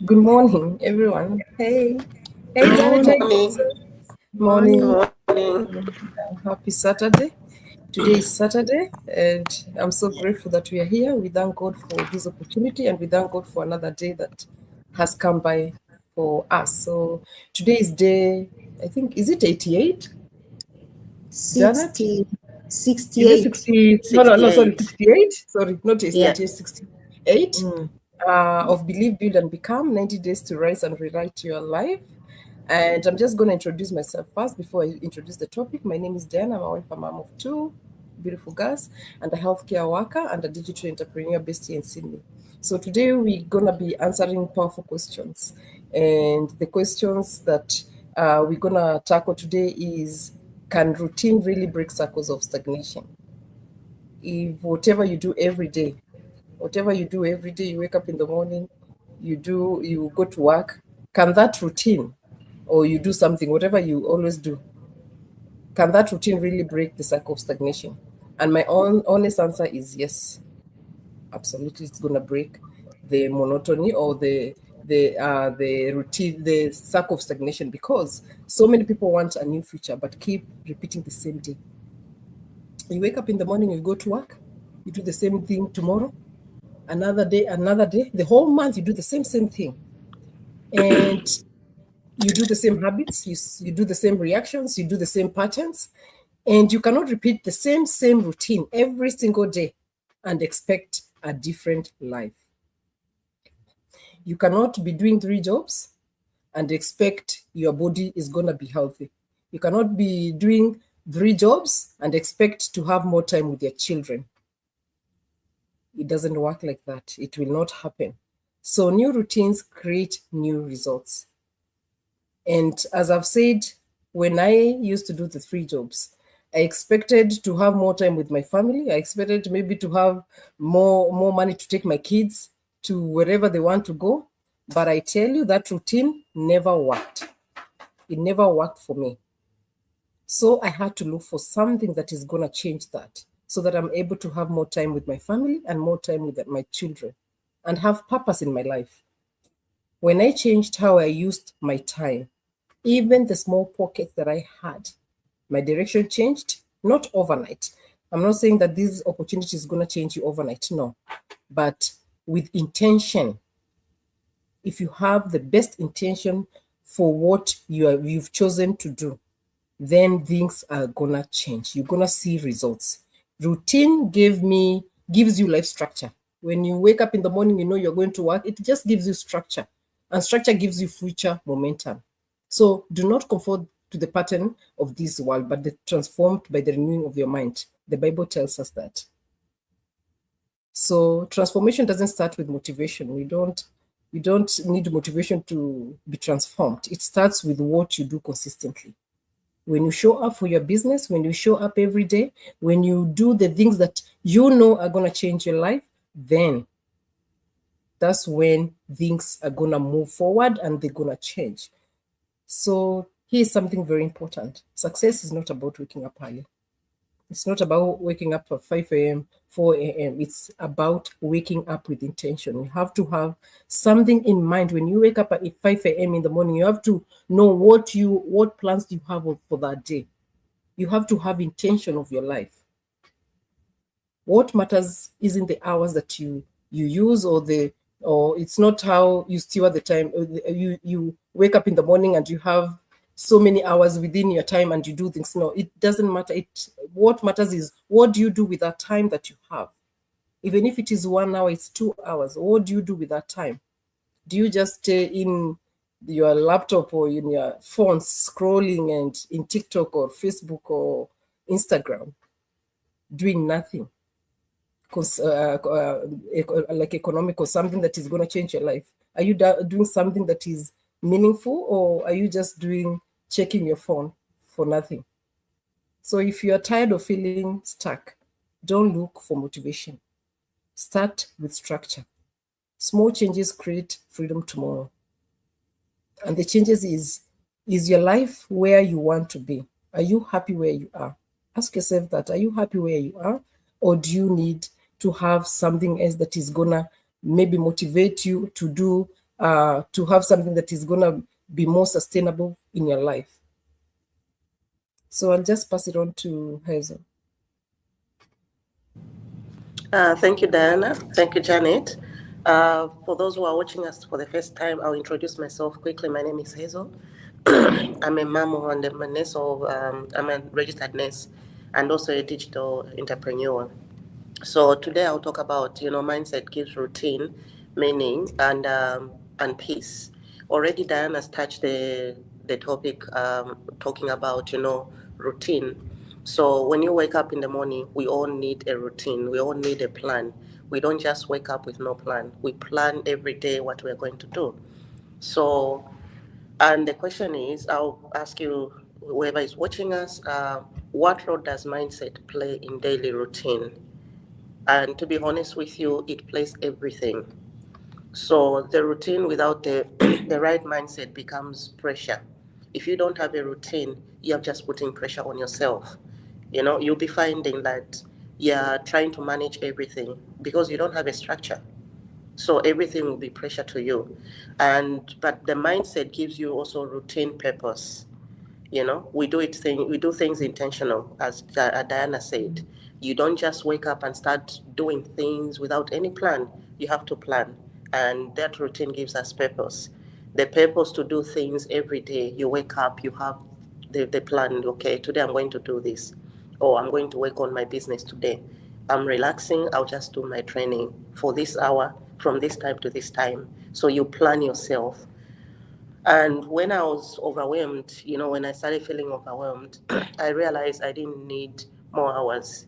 Good morning, everyone. Hey, Janet, how Morning. you doing, sir? Morning. Morning. Happy Saturday. Today is Saturday, and I'm so grateful that we are here. We thank God for this opportunity, and we thank God for another day that has come by for us. So today is day, I think, is it 88, Janet? 60, Is it 68. 60? No, no, no, sorry, 68. 68. Sorry, not Yeah. 88, 68. Mm. Of Believe, Build, and Become 90 Days to Rise and Rewrite Your Life. And I'm just going to introduce myself first before I introduce the topic. My name is Diana. I'm a wife, a mom of two beautiful girls, and a healthcare worker and a digital entrepreneur based here in Sydney. So today we're going to be answering powerful questions. And the questions that we're going to tackle today is, can routine really break cycles of stagnation? If whatever you do every day, you wake up in the morning, you go to work, can that routine, or you do something, whatever you always do, can that routine really break the cycle of stagnation? And my own honest answer is yes, absolutely. It's going to break the monotony or the routine, the cycle of stagnation, because so many people want a new future but keep repeating the same day. You wake up in the morning, you go to work, you do the same thing tomorrow, another day, the whole month you do the same thing, and you do the same habits, you do the same reactions, you do the same patterns, and you cannot repeat the same routine every single day and expect a different life. You cannot be doing 3 jobs and expect your body is going to be healthy. You cannot be doing 3 jobs and expect to have more time with your children. It doesn't work like that. It will not happen. So new routines create new results. And as I've said, when I used to do the 3 jobs, I expected to have more time with my family. I expected maybe to have more money to take my kids to wherever they want to go. But I tell you, that routine never worked. It never worked for me. So I had to look for something that is going to change that, so that I'm able to have more time with my family and more time with my children and have purpose in my life. When I changed how I used my time, even the small pockets that I had, my direction changed, not overnight. I'm not saying that this opportunity is going to change you overnight, no. But with intention, if you have the best intention for what you've chosen to do, then things are gonna change. You're gonna see results. Routine gives you life structure. When you wake up in the morning, you know you're going to work, it just gives you structure. And structure gives you future momentum. So do not conform to the pattern of this world, but be transformed by the renewing of your mind. The Bible tells us that. So transformation doesn't start with motivation. We don't need motivation to be transformed. It starts with what you do consistently. When you show up for your business, when you show up every day, when you do the things that you know are going to change your life, then that's when things are going to move forward and they're going to change. So here's something very important. Success is not about waking up early. It's not about waking up at 5 a.m., 4 a.m. It's about waking up with intention. You have to have something in mind. When you wake up at 5 a.m. in the morning, you have to know what plans you have for that day. You have to have intention of your life. What matters isn't the hours that you use, or it's not how you steward the time. You wake up in the morning and you have so many hours within your time and you do things. No, it doesn't matter. What matters is, what do you do with that time that you have? Even if it is 1 hour, it's 2 hours. What do you do with that time? Do you just stay in your laptop or in your phone scrolling and in TikTok or Facebook or Instagram doing nothing? Like economic or something that is going to change your life? Are you doing something that is meaningful, or are you just checking your phone for nothing? So if you are tired of feeling stuck, don't look for motivation. Start with structure. Small changes create freedom tomorrow. And the changes is your life where you want to be? Are you happy where you are? Ask yourself that. Are you happy where you are? Or do you need to have something else that is gonna maybe motivate you to do to have something that is going to be more sustainable in your life. So I'll just pass it on to Hazel. Thank you, Diana. Thank you, Janet. For those who are watching us for the first time, I'll introduce myself quickly. My name is Hazel. I'm a mom and I'm a nurse I'm a registered nurse and also a digital entrepreneur. So today I'll talk about, mindset gives routine, meaning, and peace. Already Diana's touched the topic, talking about, routine. So when you wake up in the morning, we all need a routine. We all need a plan. We don't just wake up with no plan. We plan every day what we're going to do. So, and the question is, I'll ask you, whoever is watching us, what role does mindset play in daily routine? And to be honest with you, it plays everything. So the routine without the, the right mindset becomes pressure. If you don't have a routine, you're just putting pressure on yourself. You'll be finding that you're trying to manage everything because you don't have a structure. So everything will be pressure to you. But the mindset gives you also routine purpose. We do things intentional, as Diana said. You don't just wake up and start doing things without any plan. You have to plan, and that routine gives us purpose. The purpose to do things every day. You wake up, you have the plan. Okay, today I'm going to do this, or I'm going to work on my business today. I'm relaxing. I'll just do my training for this hour from this time to this time. So you plan yourself. And when I was overwhelmed, when I started feeling overwhelmed, I realized I didn't need more hours.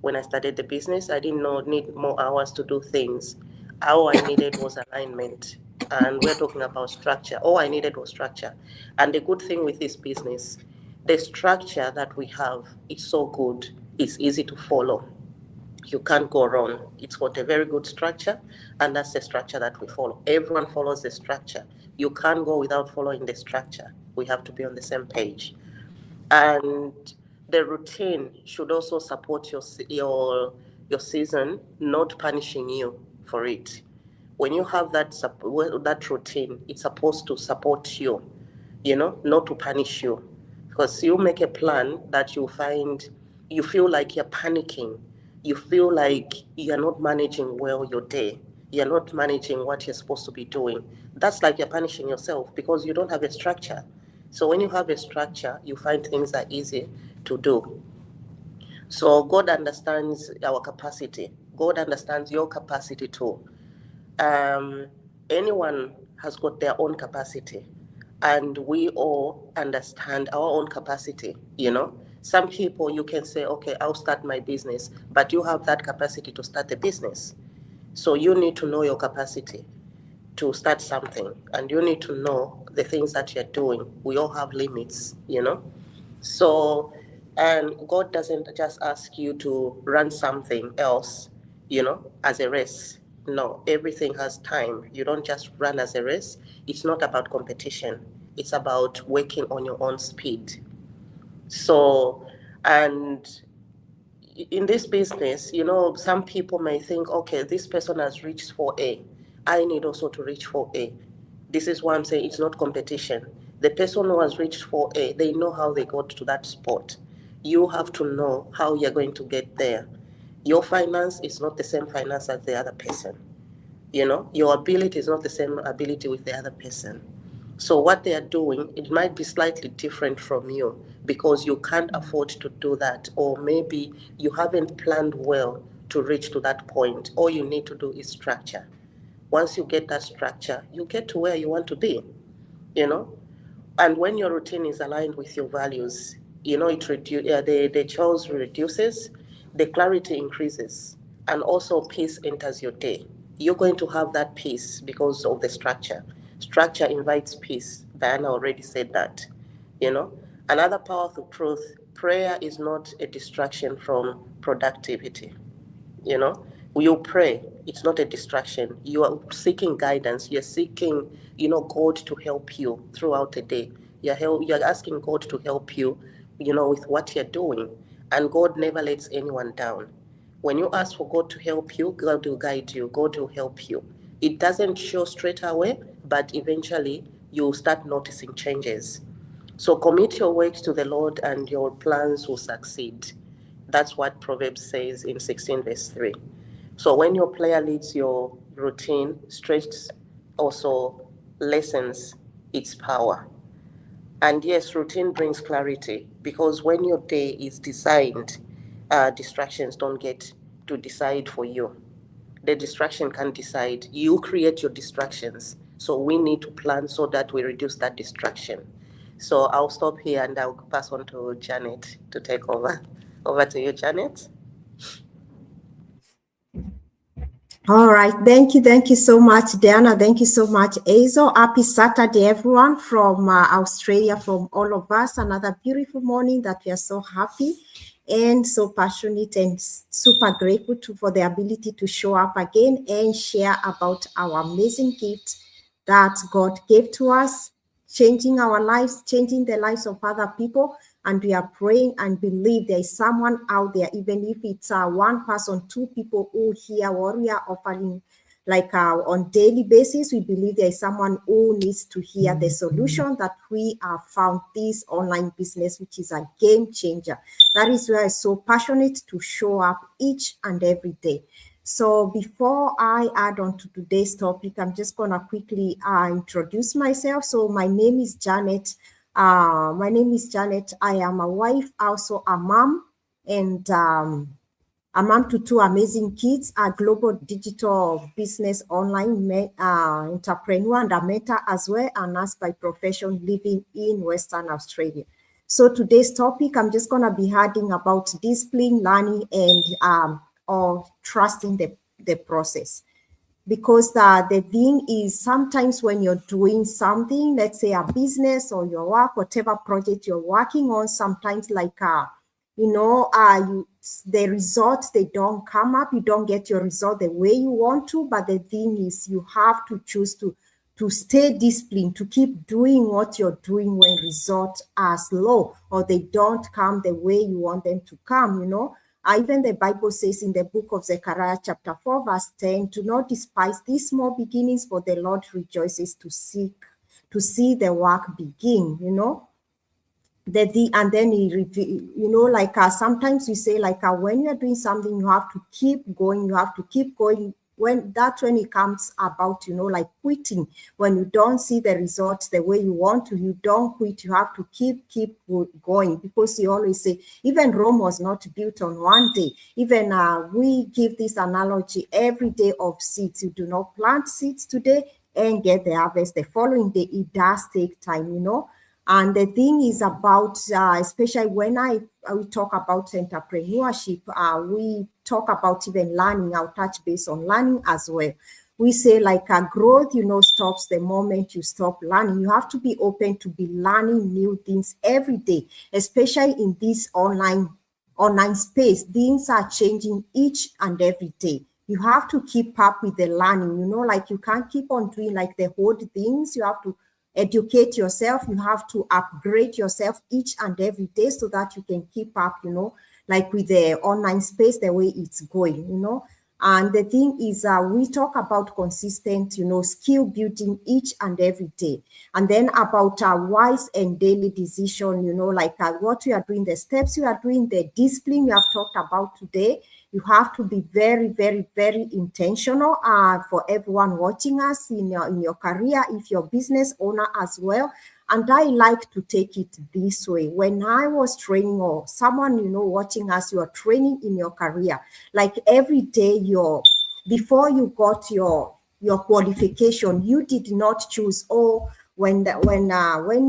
When I started the business, I didn't need more hours to do things. All I needed was alignment. And we're talking about structure. All I needed was structure. And the good thing with this business, the structure that we have is so good, it's easy to follow. You can't go wrong. It's got a very good structure, and that's the structure that we follow. Everyone follows the structure. You can't go without following the structure. We have to be on the same page. And the routine should also support your season, not punishing you for it. When you have that routine, it's supposed to support you, not to punish you. Because you make a plan that you find you feel like you're panicking. You feel like you're not managing well your day. You're not managing what you're supposed to be doing. That's like you're punishing yourself because you don't have a structure. So when you have a structure, you find things are easy to do. So God understands our capacity. God understands your capacity too. um, Anyone has got their own capacity, and we all understand our own capacity. Some people you can say, okay, I'll start my business, but you have that capacity to start the business. So you need to know your capacity to start something, and you need to know the things that you're doing. We all have limits. So, and God doesn't just ask you to run something else, as a race. No, everything has time. You don't just run as a race. It's not about competition. It's about working on your own speed. So, and in this business, some people may think, okay, this person has reached 4A. I need also to reach 4A. This is why I'm saying it's not competition. The person who has reached 4A, they know how they got to that spot. You have to know how you're going to get there. Your finance is not the same finance as the other person. Your ability is not the same ability with the other person. So what they are doing, it might be slightly different from you because you can't afford to do that, or maybe you haven't planned well to reach to that point. All you need to do is structure. Once you get that structure, you get to where you want to be, you know. And when your routine is aligned with your values, the chores reduces, the clarity increases, and also peace enters your day. You're going to have that peace because of the structure. Structure invites peace. Diana already said that. You know, another powerful truth: prayer is not a distraction from productivity. you know you pray, it's not a distraction. You are seeking guidance. You're seeking, God to help you throughout the day. You're asking God to help you, with what you're doing. And God never lets anyone down. When you ask for God to help you, God will guide you, God will help you. It doesn't show straight away, but eventually you'll start noticing changes. So commit your work to the Lord and your plans will succeed. That's what Proverbs says in 16 verse 3. So when your player leads your routine, stretch also lessens its power. And yes, routine brings clarity because when your day is designed, distractions don't get to decide for you. The distraction can decide. You create your distractions. So we need to plan so that we reduce that distraction. So I'll stop here and I'll pass on to Janet to take over. Over to you, Janet. All right. Thank you. Thank you so much, Diana. Thank you so much, Azo. Happy Saturday, everyone from Australia, from all of us. Another beautiful morning that we are so happy and so passionate and super grateful for the ability to show up again and share about our amazing gift that God gave to us, changing our lives, changing the lives of other people. And we are praying and believe there is someone out there, even if it's one person, two people who hear what we are offering, like on daily basis. We believe there is someone who needs to hear the solution that we have found this online business, which is a game changer. That is why I'm so passionate to show up each and every day. So before I add on to today's topic, I'm just going to quickly introduce myself. So my name is Janet. I am a wife, also a mom, and a mom to two amazing kids, a global digital business online entrepreneur and a mentor as well, a nurse by profession living in Western Australia. So today's topic, I'm just going to be adding about discipline, learning, and or trusting the process. Because the thing is, sometimes when you're doing something, let's say a business or your work, whatever project you're working on, sometimes like the results, they don't come up, you don't get your result the way you want to. But the thing is, you have to choose to stay disciplined, to keep doing what you're doing when results are slow or they don't come the way you want them to come. Even the Bible says in the book of Zechariah chapter 4 verse 10, do not despise these small beginnings, for the Lord rejoices to see the work begin. And then sometimes we say when you're doing something, you have to keep going, when it comes about quitting. When you don't see the results the way you want to, you don't quit. You have to keep going, because you always say even Rome was not built on one day. Even we give this analogy every day of seeds. You do not plant seeds today and get the harvest the following day. It does take time. And the thing is about, especially when we talk about entrepreneurship, we talk about even learning. I'll touch base on learning as well. We say growth, stops the moment you stop learning. You have to be open to be learning new things every day, especially in this online space. Things are changing each and every day. You have to keep up with the learning, you can't keep on doing the old things. You have to educate yourself. You have to upgrade yourself each and every day so that you can keep up, with the online space, the way it's going, And the thing is, we talk about consistent, skill building each and every day. And then about wise and daily decision, what you are doing, the steps you are doing, the discipline you have talked about today. You have to be very, very, very intentional for everyone watching us in your career, if you're a business owner as well. And I like to take it this way. When I was training, or someone, watching us, you are training in your career, every day before you got your qualification, you did not choose, when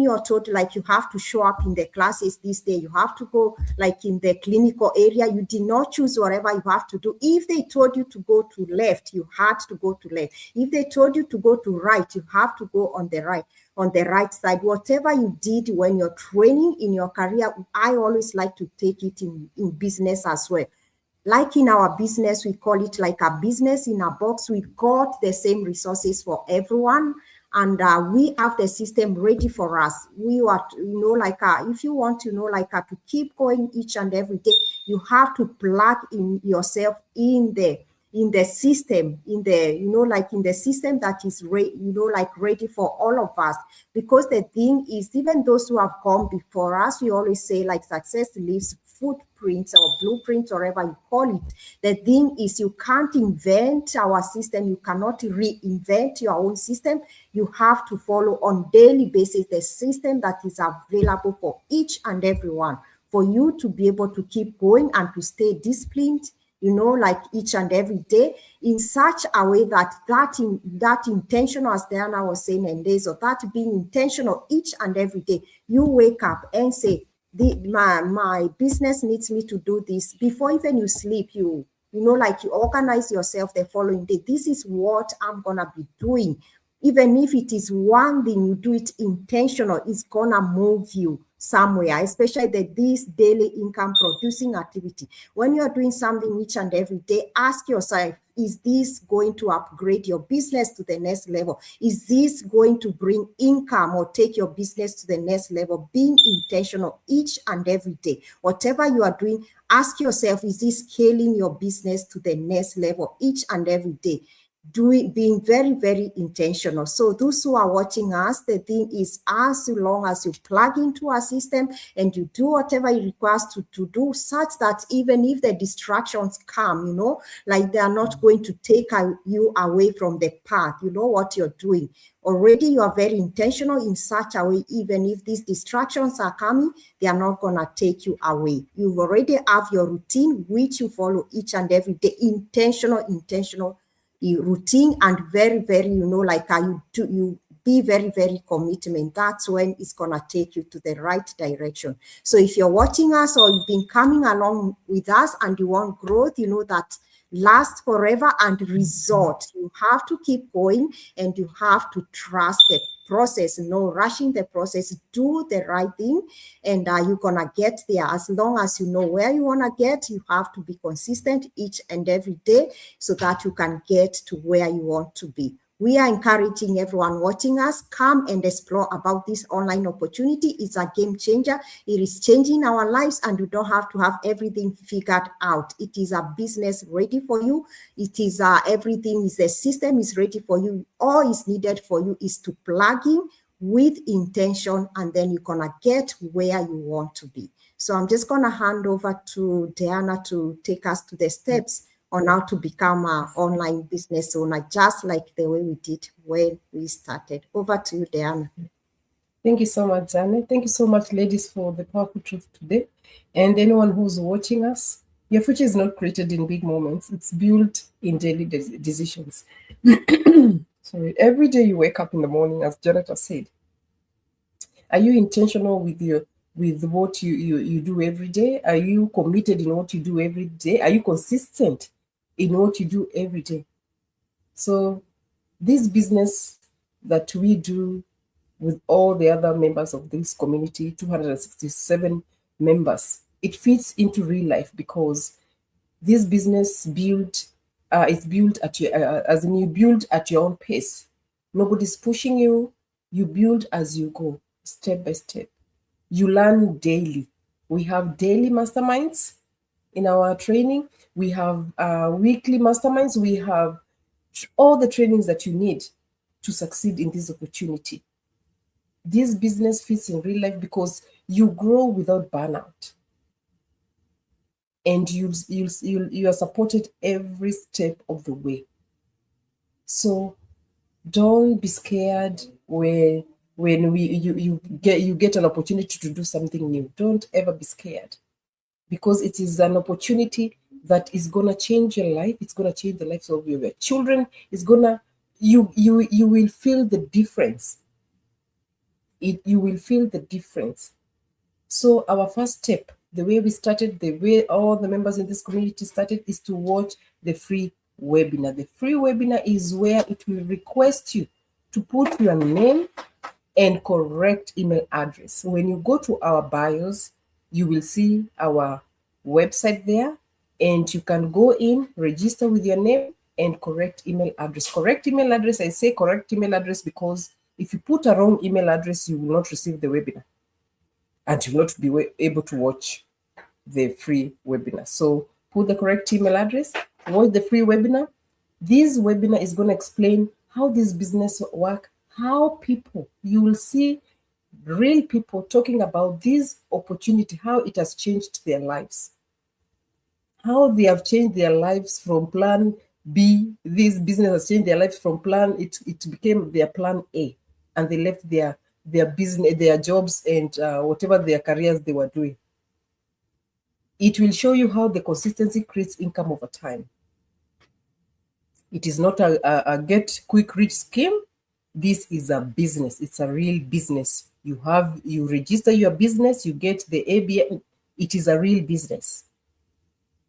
you're told you have to show up in the classes this day, you have to go in the clinical area, you did not choose whatever you have to do. If they told you to go to left, you had to go to left. If they told you to go to right, you have to go on the right side. Whatever you did when you're training in your career, I always like to take it in business as well. In our business, we call it a business in a box. We got the same resources for everyone, and we have the system ready for us. We are, if you want to to keep going each and every day, you have to plug in yourself in in the system, in the, like in the system that is, ready for all of us. Because the thing is, even those who have come before us, we always say like success leaves footprints or blueprints, or whatever you call it. The thing is, you can't invent our system. You cannot reinvent your own system. You have to follow on daily basis the system that is available for each and everyone, for you to be able to keep going and to stay disciplined, like each and every day, in such a way that intentional, as Diana was saying, and days of that being intentional each and every day. You wake up and say, my business needs me to do this. Before even you sleep, like you organize yourself the following day. This is what I'm gonna be doing. Even if it is one thing, you do it intentional, it's gonna move you somewhere, especially this daily income producing activity. When you're doing something each and every day, ask yourself, is this going to upgrade your business to the next level? Is this going to bring income or take your business to the next level? Being intentional each and every day. Whatever you are doing, ask yourself, is this scaling your business to the next level each and every day? Being very, very intentional. So those who are watching us, the thing is, as long as you plug into our system and you do whatever it requires to do, such that even if the distractions come, like they are not going to take you away from the path, what you're doing. Already you are very intentional in such a way, even if these distractions are coming, they are not going to take you away. You already have your routine, which you follow each and every day, intentional routine, and very, very, like you be very, very commitment. That's when it's gonna take you to the right direction. So if you're watching us or you've been coming along with us and you want growth, that last forever and result, you have to keep going and you have to trust the process, no rushing the process. Do the right thing, and you're gonna get there. As long as you know where you want to get, you have to be consistent each and every day so that you can get to where you want to be. We are encouraging everyone watching us, come and explore about this online opportunity. It's a game changer. It is changing our lives, and you don't have to have everything figured out. It is a business ready for you. It is everything is the system is ready for you. All is needed for you is to plug in with intention, and then you're gonna get where you want to be. So I'm just gonna hand over to Diana to take us to the steps on how to become an online business owner, just like the way we did when we started. Over to you, Diana. Thank you so much, Janet. Thank you so much, ladies, for the powerful truth today. And anyone who's watching us, your future is not created in big moments. It's built in daily decisions. Sorry. Every day you wake up in the morning, as Janet has said, are you intentional with what you do every day? Are you committed in what you do every day? Are you consistent in what you do every day? So this business that we do with all the other members of this community, 267 members, it fits into real life, because this business is built at your, as in you build at your own pace. Nobody's pushing you. You build as you go, step by step. You learn daily. We have daily masterminds in our training. We have weekly masterminds. We have all the trainings that you need to succeed in this opportunity. This business fits in real life because you grow without burnout, and you are supported every step of the way. So don't be scared when you get an opportunity to do something new. Don't ever be scared, because it is an opportunity that is gonna change your life. It's gonna change the lives of your children. It's gonna you will feel the difference. You will feel the difference. So our first step, the way we started, the way all the members in this community started, is to watch the free webinar. The free webinar is where it will request you to put your name and correct email address. When you go to our bios, you will see our website there, and you can go in, register with your name and correct email address. Correct email address, I say correct email address because if you put a wrong email address, you will not receive the webinar, and you will not be able to watch the free webinar. So put the correct email address watch the free webinar. This webinar is going to explain how this business work, how people, you will see real people talking about this opportunity, how it has changed their lives, how they have changed their lives from plan B. This business has changed their lives from plan, it became their plan A, and they left their business, their jobs, and whatever their careers they were doing. It will show you how the consistency creates income over time. It is not a get quick rich scheme. This is a business. It's a real business. You register your business, you get the ABN. It is a real business.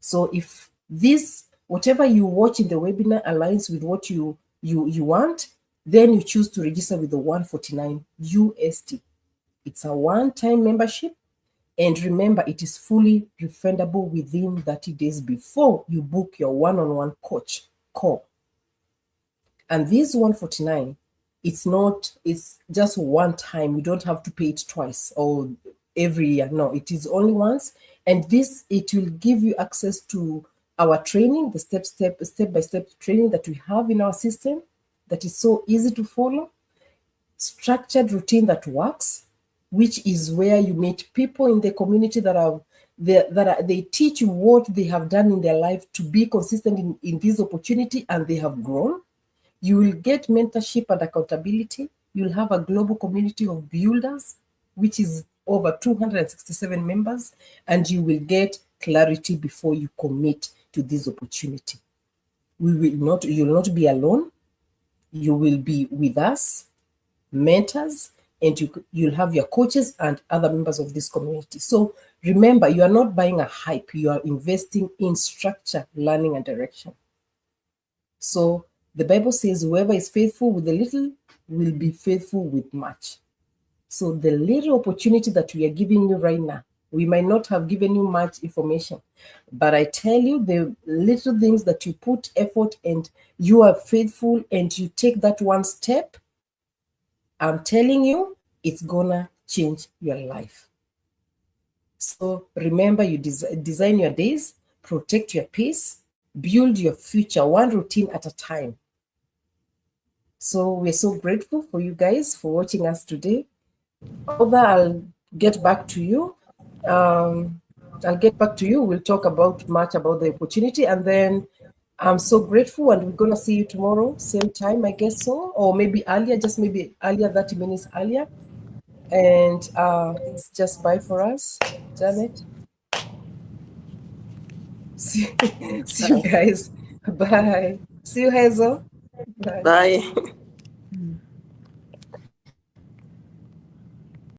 So if this, whatever you watch in the webinar aligns with what you want, then you choose to register with the 149 USD. It's a one-time membership. And remember, it is fully refundable within 30 days before you book your one-on-one coach call. And this 149, it's just one time. You don't have to pay it twice or every year. No, it is only once. And it will give you access to our training, the step-by-step training that we have in our system that is so easy to follow, structured routine that works, which is where you meet people in the community they teach you what they have done in their life to be consistent in this opportunity, and they have grown. You will get mentorship and accountability. You'll have a global community of builders, which is over 267 members, and you will get clarity before you commit to this opportunity. You'll not be alone. You will be with us, mentors, and you'll have your coaches and other members of this community. So remember, you are not buying a hype. You are investing in structure, learning, and direction. So the Bible says, whoever is faithful with the little will be faithful with much. So the little opportunity that we are giving you right now, we might not have given you much information, but I tell you, the little things that you put effort and you are faithful and you take that one step, I'm telling you, it's gonna change your life. So remember, you design your days, protect your peace, build your future one routine at a time. So we're so grateful for you guys for watching us today. Although I'll get back to you. We'll talk much about the opportunity, and then I'm so grateful, and we're gonna see you tomorrow, same time, I guess so, or maybe earlier, just maybe earlier, 30 minutes earlier. And it's just bye for us, Janet. See you guys. Bye. See you, Hazel. Bye.